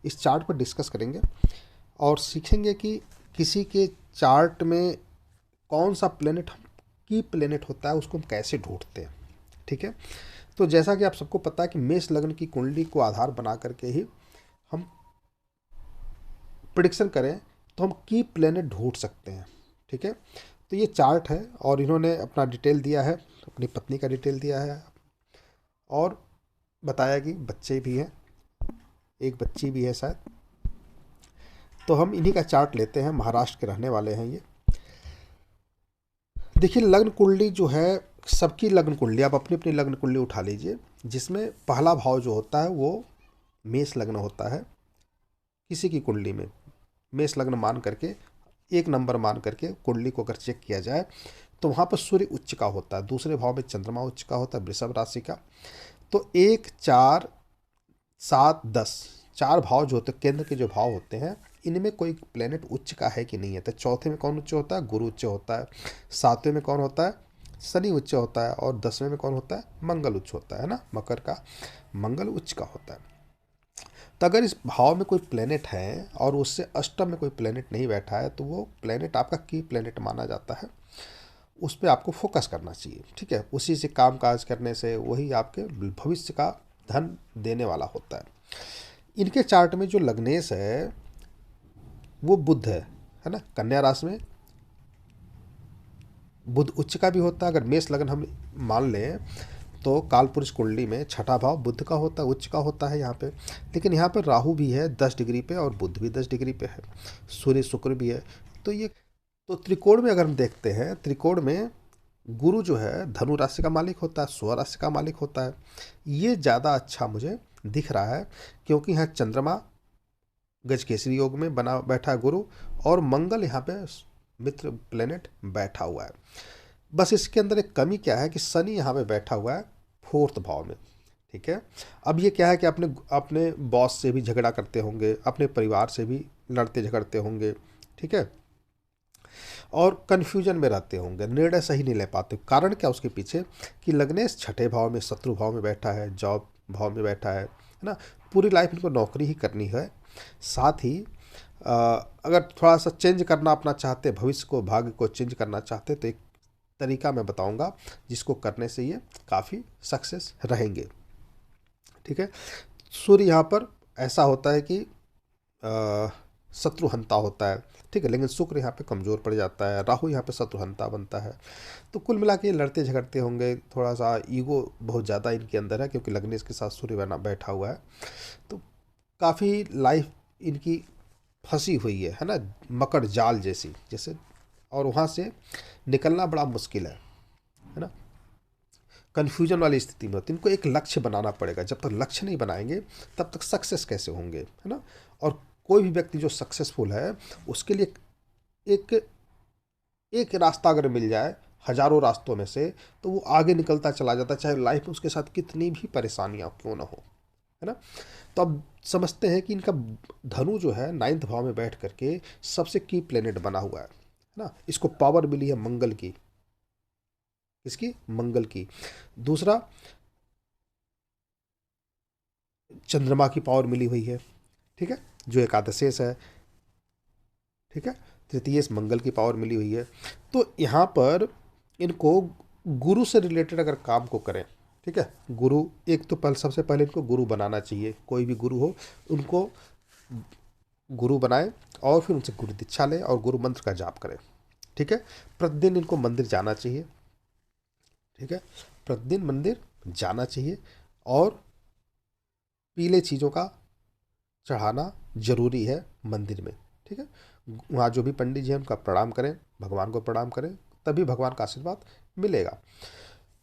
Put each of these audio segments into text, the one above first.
इस चार्ट पर डिस्कस करेंगे और सीखेंगे कि किसी के चार्ट में कौन सा प्लेनेट की प्लेनेट होता है, उसको हम कैसे ढूंढते हैं। ठीक है, तो जैसा कि आप सबको पता है कि मेष लग्न की कुंडली को आधार बना करके ही हम प्रिडिक्शन करें तो हम की प्लेनेट ढूंढ सकते हैं। ठीक है, तो ये चार्ट है और इन्होंने अपना डिटेल दिया है, अपनी पत्नी का डिटेल दिया है और बताया कि बच्चे भी हैं, एक बच्ची भी है शायद। तो हम इन्हीं का चार्ट लेते हैं, महाराष्ट्र के रहने वाले हैं ये। देखिए लग्न कुंडली जो है, सबकी लग्न कुंडली, आप अपनी अपनी लग्न कुंडली उठा लीजिए, जिसमें पहला भाव जो होता है वो मेष लग्न होता है। किसी की कुंडली में मेष लग्न मान करके, एक नंबर मान करके कुंडली को अगर चेक किया जाए तो वहाँ पर सूर्य उच्च का होता है, दूसरे भाव में चंद्रमा उच्च का होता है वृषभ राशि का। तो 1, 4, 7, 10 चार भाव जो होते हैं, केंद्र के जो भाव होते हैं, इनमें कोई प्लेनेट उच्च का है कि नहीं है। तो चौथे में कौन उच्च होता है? गुरु उच्च होता है। सातवें में कौन होता है? शनि उच्च होता है। और 10वें में कौन होता है? मंगल उच्च होता है ना, मकर का मंगल उच्च का होता है। तो अगर इस भाव में कोई प्लेनेट है और उससे अष्टम में कोई प्लेनेट नहीं बैठा है तो वो प्लेनेट आपका की प्लेनेट माना जाता है। उस पर आपको फोकस करना चाहिए। ठीक है, उसी से काम काज करने से वही आपके भविष्य का धन देने वाला होता है। इनके चार्ट में जो लग्नेश है वो बुध है ना, कन्या राशि में बुध उच्च का भी होता है। अगर मेष लग्न हम मान लें तो कालपुरुष कुंडली में छठा भाव बुध का होता है, उच्च का होता है यहाँ पे। लेकिन यहाँ पर राहु भी है 10 डिग्री पे और बुध भी 10 डिग्री पे है, सूर्य शुक्र भी है। तो ये तो त्रिकोण में अगर हम देखते हैं, त्रिकोण में गुरु जो है धनु राशि का मालिक होता है, स्व राशि का मालिक होता है। ये ज़्यादा अच्छा मुझे दिख रहा है क्योंकि यहाँ चंद्रमा गजकेसरी योग में बना बैठा है गुरु, और मंगल यहाँ पे मित्र प्लेनेट बैठा हुआ है। बस इसके अंदर एक कमी क्या है कि शनि यहाँ पे बैठा हुआ है 4th भाव में। ठीक है, अब ये क्या है कि अपने अपने बॉस से भी झगड़ा करते होंगे, अपने परिवार से भी लड़ते झगड़ते होंगे। ठीक है, और कन्फ्यूजन में रहते होंगे, निर्णय सही नहीं ले पाते। कारण क्या उसके पीछे कि लग्नेश छठे भाव में शत्रु भाव में बैठा है, जॉब भाव में बैठा है ना। पूरी लाइफ इनको नौकरी ही करनी है। साथ ही अगर थोड़ा सा चेंज करना अपना चाहते, भविष्य को भाग्य को चेंज करना चाहते, तो एक तरीका मैं बताऊंगा जिसको करने से ये काफ़ी सक्सेस रहेंगे। ठीक है, सूर्य यहाँ पर ऐसा होता है कि शत्रुहंता होता है। ठीक है, लेकिन शुक्र यहाँ पे कमज़ोर पड़ जाता है, राहु यहाँ पे शत्रुहंता बनता है। तो कुल मिला के लड़ते झगड़ते होंगे, थोड़ा सा ईगो बहुत ज़्यादा इनके अंदर है क्योंकि लग्नेश के साथ सूर्य बना बैठा हुआ है। तो काफ़ी लाइफ इनकी फंसी हुई है ना, मकर जाल जैसी जैसे, और वहाँ से निकलना बड़ा मुश्किल है ना। कन्फ्यूजन वाली स्थिति में होती है। इनको एक लक्ष्य बनाना पड़ेगा, जब तक लक्ष्य नहीं बनाएंगे तब तक सक्सेस कैसे होंगे, है ना। और कोई भी व्यक्ति जो सक्सेसफुल है उसके लिए एक एक रास्ता अगर मिल जाए हजारों रास्तों में से, तो वो आगे निकलता चला जाता है, चाहे लाइफ में उसके साथ कितनी भी परेशानियां क्यों ना हो, है ना। तो अब समझते हैं कि इनका धनु जो है 9th भाव में बैठ करके सबसे की प्लेनेट बना हुआ है ना। इसको पावर मिली है मंगल की, किसकी? मंगल की। दूसरा चंद्रमा की पावर मिली हुई है। ठीक है, जो एकादशेश है। ठीक है, तृतीय मंगल की पावर मिली हुई है। तो यहाँ पर इनको गुरु से रिलेटेड अगर काम को करें, ठीक है, गुरु एक तो सबसे पहले इनको गुरु बनाना चाहिए। कोई भी गुरु हो उनको गुरु बनाए और फिर उनसे गुरु दीक्षा लें और गुरु मंत्र का जाप करें। ठीक है, प्रतिदिन इनको मंदिर जाना चाहिए। ठीक है, प्रतिदिन मंदिर जाना चाहिए और पीले चीज़ों का चढ़ाना जरूरी है मंदिर में। ठीक है, वहाँ जो भी पंडित जी हैं उनका प्रणाम करें, भगवान को प्रणाम करें, तभी भगवान का आशीर्वाद मिलेगा।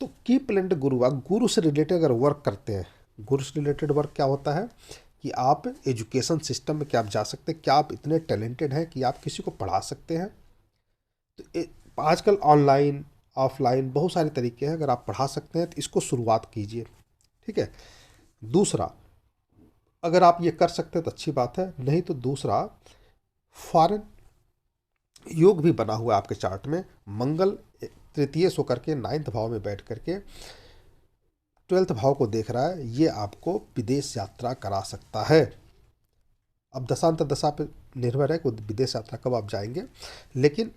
तो की प्लेनेट गुरु, गुरु से रिलेटेड अगर वर्क करते हैं, गुरु से रिलेटेड वर्क क्या होता है कि आप एजुकेशन सिस्टम में क्या आप जा सकते हैं, क्या आप इतने टैलेंटेड हैं कि आप किसी को पढ़ा सकते हैं। तो आजकल ऑनलाइन ऑफलाइन बहुत सारे तरीके हैं, अगर आप पढ़ा सकते हैं तो इसको शुरुआत कीजिए। ठीक है, दूसरा अगर आप ये कर सकते हैं तो अच्छी बात है, नहीं तो दूसरा फॉरेन योग भी बना हुआ है आपके चार्ट में। मंगल तृतीय सो करके 9th भाव में बैठ करके 12th भाव को देख रहा है, ये आपको विदेश यात्रा करा सकता है। अब दशांतर दशा पे निर्भर है कि विदेश यात्रा कब आप जाएंगे, लेकिन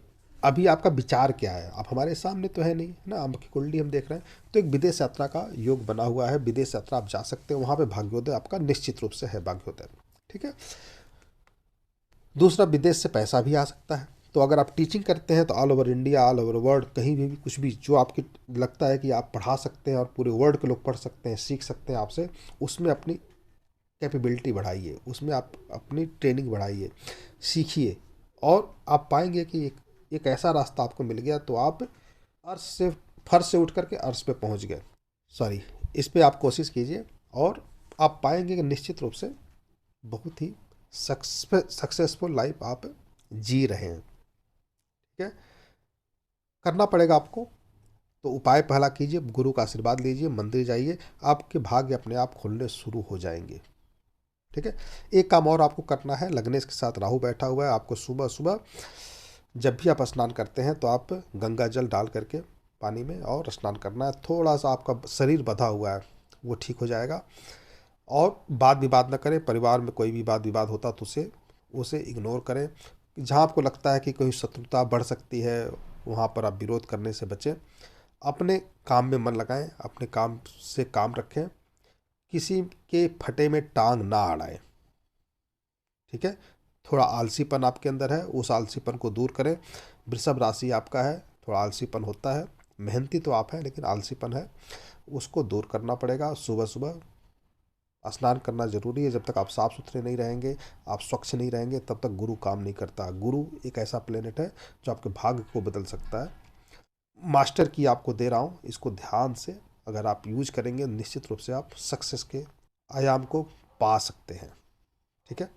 अभी आपका विचार क्या है, आप हमारे सामने तो है नहीं, है ना, आपकी कुंडली हम देख रहे हैं, तो एक विदेश यात्रा का योग बना हुआ है, विदेश यात्रा आप जा सकते हैं, वहाँ पे भाग्योदय आपका निश्चित रूप से है, भाग्योदय। ठीक है। दूसरा, विदेश से पैसा भी आ सकता है। तो अगर आप टीचिंग करते हैं तो all over India, all over world, कहीं भी कुछ भी जो आपकी लगता है कि आप पढ़ा सकते हैं और पूरे वर्ल्ड के लोग पढ़ सकते हैं, सीख सकते हैं आपसे, उसमें अपनी कैपेबिलिटी बढ़ाइए, उसमें आप अपनी ट्रेनिंग बढ़ाइए, सीखिए, और आप पाएंगे कि एक ऐसा रास्ता आपको मिल गया तो आप अर्श से, फर्श से उठ करके अर्श पे पहुंच गए। सॉरी, इस पे आप कोशिश कीजिए और आप पाएंगे कि निश्चित रूप से बहुत ही सक्सेसफुल लाइफ आप जी रहे हैं। ठीक है। करना पड़ेगा आपको, तो उपाय पहला कीजिए, गुरु का आशीर्वाद लीजिए, मंदिर जाइए, आपके भाग्य अपने आप खुलने शुरू हो जाएंगे। ठीक है। एक काम और आपको करना है, लग्नेश के साथ राहु बैठा हुआ है, आपको सुबह सुबह जब भी आप स्नान करते हैं तो आप गंगा जल डाल करके पानी में और स्नान करना है। थोड़ा सा आपका शरीर बंधा हुआ है वो ठीक हो जाएगा। और वाद विवाद न करें, परिवार में कोई भी वाद विवाद होता तो उसे उसे इग्नोर करें। जहाँ आपको लगता है कि कोई शत्रुता बढ़ सकती है, वहाँ पर आप विरोध करने से बचें। अपने काम में मन लगाएं, अपने काम से काम रखें, किसी के फटे में टांग ना अड़ाएं। ठीक है। थोड़ा आलसीपन आपके अंदर है, उस आलसीपन को दूर करें। वृषभ राशि आपका है, थोड़ा आलसीपन होता है, मेहनती तो आप हैं लेकिन आलसीपन है, उसको दूर करना पड़ेगा। सुबह सुबह स्नान करना जरूरी है। जब तक आप साफ सुथरे नहीं रहेंगे, आप स्वच्छ नहीं रहेंगे, तब तक गुरु काम नहीं करता। गुरु एक ऐसा प्लेनेट है जो आपके भाग्य को बदल सकता है। मास्टर की आपको दे रहा हूँ, इसको ध्यान से अगर आप यूज करेंगे, निश्चित रूप से आप सक्सेस के आयाम को पा सकते हैं। ठीक है।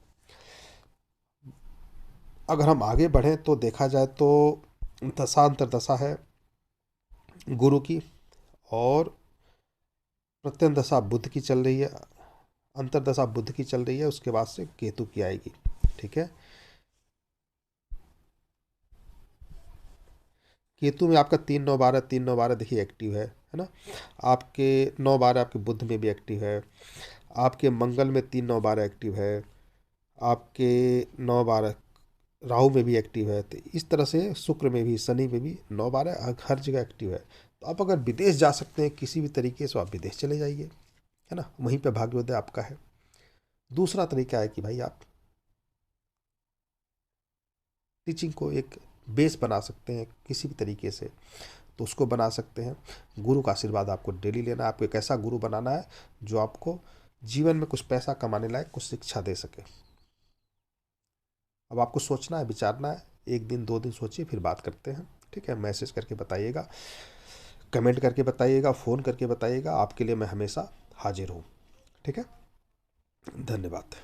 अगर हम आगे बढ़ें तो देखा जाए तो दशांतर दशा है गुरु की, और प्रत्यंत दशा बुध की चल रही है, अंतरदशा बुध की चल रही है, उसके बाद से केतु की आएगी। ठीक है। केतु में आपका 3 9 12, 3 9 12 देखिए एक्टिव है ना। आपके 9 12 आपके बुध में भी एक्टिव है, आपके मंगल में 3 9 12 एक्टिव है, आपके 9 12 राहु में भी एक्टिव है। तो इस तरह से शुक्र में भी, शनि में भी 9 12 हर जगह एक्टिव है। तो आप अगर विदेश जा सकते हैं किसी भी तरीके से, आप विदेश चले जाइए, है ना, वहीं पे भाग्योदय आपका है। दूसरा तरीका है कि भाई आप टीचिंग को एक बेस बना सकते हैं किसी भी तरीके से, तो उसको बना सकते हैं। गुरु का आशीर्वाद आपको डेली लेना है। आपको एक ऐसा गुरु बनाना है जो आपको जीवन में कुछ पैसा कमाने लायक कुछ शिक्षा दे सके। अब आपको सोचना है, विचारना है, 1 दिन 2 दिन सोचिए, फिर बात करते हैं। ठीक है। मैसेज करके बताइएगा, कमेंट करके बताइएगा, फ़ोन करके बताइएगा, आपके लिए मैं हमेशा हाजिर हूँ। ठीक है। धन्यवाद।